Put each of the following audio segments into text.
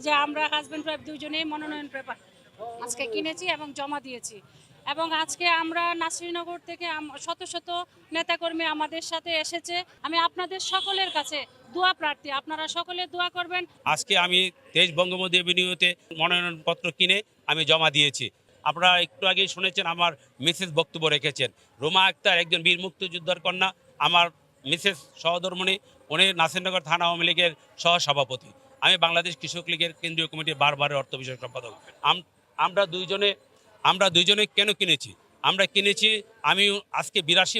যে আমরা husband wife দুজনেই মনোনয়ন পেপার আজকে কিনেছি এবং জমা দিয়েছি। এবং আজকে আমরা নাসিরনগর থেকে শত শত নেতাকর্মী আমাদের সাথে এসেছে। আমি আপনাদের সকলের কাছে দোয়া প্রার্থী, আপনারা সকলে দোয়া করবেন। আজকে আমি দেশ বঙ্গবন্ধু এভিনিউতে মনোনয়নপত্র কিনে আমি জমা দিয়েছি। আপনারা একটু আগেই শুনেছেন আমার মিসেস বক্তব্য রেখেছেন। রুমা আক্তার একজন বীর মুক্তিযোদ্ধার কন্যা, আমার মিসেস সহধর্মিণী, উনি নাসিরনগর থানা আওয়ামী লীগের সহসভাপতি। আমি বাংলাদেশ কৃষক লীগের কেন্দ্রীয় কমিটির বারবারের অর্থ বিষয়ক সম্পাদক। আমরা দুইজনে কেন কিনেছি? আমরা কিনেছি, আমি আজকে 42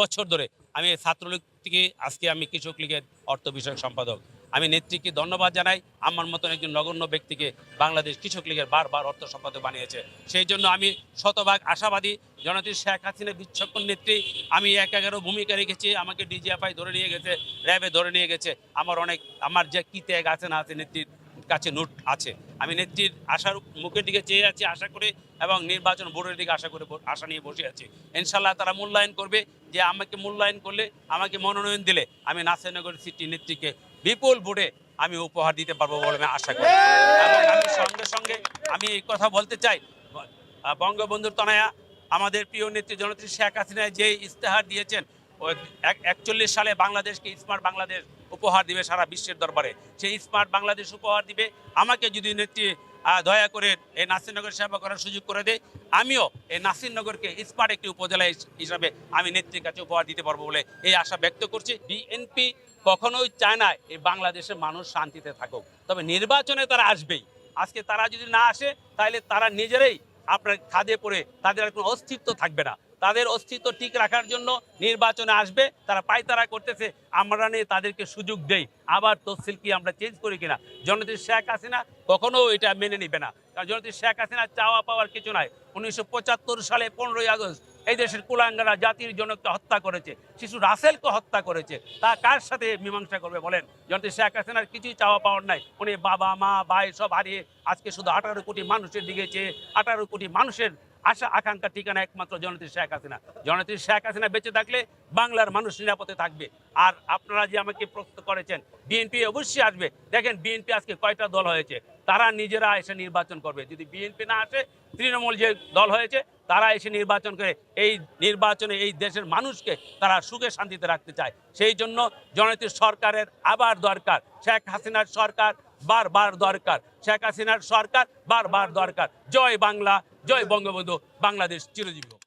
বছর ধরে আমি ছাত্রলীগ থেকে আজকে আমি কৃষক লীগের অর্থ বিষয়ক সম্পাদক। আমি নেত্রীকে ধন্যবাদ জানাই, আমার মতন একজন নগণ্য ব্যক্তিকে বাংলাদেশ কৃষক লীগের বারবার অর্থ সম্পাদক বানিয়েছে। সেই জন্য আমি শতভাগ আশাবাদী জননেত্রী শেখ হাসিনা বিচক্ষণ নেত্রী। আমি 1-11 ভূমিকা রেখেছি, আমাকে ডিজিএফআই ধরে নিয়ে গেছে, র্যাবে ধরে নিয়ে গেছে। আমার যে কি ত্যাগ আছে না আছে নেত্রীর কাছে নোট আছে। আমি নেত্রীর আশার মুখের দিকে চেয়ে আছি, আশা করে, এবং নির্বাচন বোর্ডের দিকে আশা নিয়ে বসে আছি। ইনশাল্লাহ তারা মূল্যায়ন করবে, যে আমাকে মূল্যায়ন করলে, আমাকে মনোনয়ন দিলে আমি নাসিরনগর সিটি নেত্রীকে বিপুল ভোটে আমি উপহার দিতে পারবো বলে আমি আশা করি। এবং আমি সঙ্গে সঙ্গে আমি এই কথা বলতে চাই, বঙ্গবন্ধুর তনয়া আমাদের প্রিয় নেত্রী জননেত্রী শেখ হাসিনা যে ইস্তেহার দিয়েছেন, 41 সালে বাংলাদেশকে স্মার্ট বাংলাদেশ উপহার দিবে সারা বিশ্বের দরবারে। সেই স্মার্ট বাংলাদেশ উপহার দিবে আমাকে যদি নেত্রী দয়া করে এই নাসিরনগর সেবা করার সুযোগ করে দেয়, আমিও এই নাসিরনগরকে স্মার্ট একটি উপজেলা হিসাবে আমি নেত্রীর কাছে উপহার দিতে পারবো বলে এই আশা ব্যক্ত করছি। বিএনপি কখনোই চায় না এই বাংলাদেশের মানুষ শান্তিতে থাকুক, তবে নির্বাচনে তারা আসবেই। আজকে তারা যদি না আসে, তাহলে তারা নিজেরাই আপনার খাদে পড়ে, তাদের আর কোনো অস্তিত্ব থাকবে না। তাদের অস্তিত্ব ঠিক রাখার জন্য নির্বাচনে আসবে, তারা পায়তারা করতেছে, আমরা নিয়ে তাদেরকে সুযোগ দেই। আবার তফসিল কি আমরা চেঞ্জ করি কিনা? জননেত্রী শেখ হাসিনা কখনো এটা মেনে নিবে না, কারণ জননেত্রী শেখ হাসিনা চাওয়া পাওয়ার কিছু নাই। 1975 সালে 15ই আগস্ট এই দেশের কুলাঙ্গারা জাতির জনককে হত্যা করেছে, শিশু রাসেলকে হত্যা করেছে। তা কার সাথে মীমাংসা করবে বলেন? জননেত্রী শেখ হাসিনার কিছুই চাওয়া পাওয়ার নাই। উনি বাবা মা ভাই সব হারিয়ে আজকে শুধু 18 কোটি মানুষের দিকে চেয়ে, 18 কোটি মানুষের আশা আকাঙ্ক্ষা ঠিকানা একমাত্র জননেত্রী শেখ হাসিনা। জননেত্রী শেখ হাসিনা বেঁচে থাকলে বাংলার মানুষ নিরাপদে থাকবে। আর আপনারা যে আমাকে প্রশ্ন করেছেন, বিএনপি অবশ্যই আসবে। দেখেন বিএনপি আজকে কয়টা দল হয়েছে, তারা নিজেরা এসে নির্বাচন করবে। যদি বিএনপি না আসে, তৃণমূল যে দল হয়েছে তারা এসে নির্বাচন করে এই নির্বাচনে এই দেশের মানুষকে তারা সুখে শান্তিতে রাখতে চায়। সেই জন্য জননেত্রী সরকারের আবার দরকার, শেখ হাসিনার সরকার বারবার দরকার, শেখ হাসিনার সরকার বারবার দরকার। জয় বাংলা, জয় বঙ্গবন্ধু, বাংলাদেশ চিরজীবী হোক।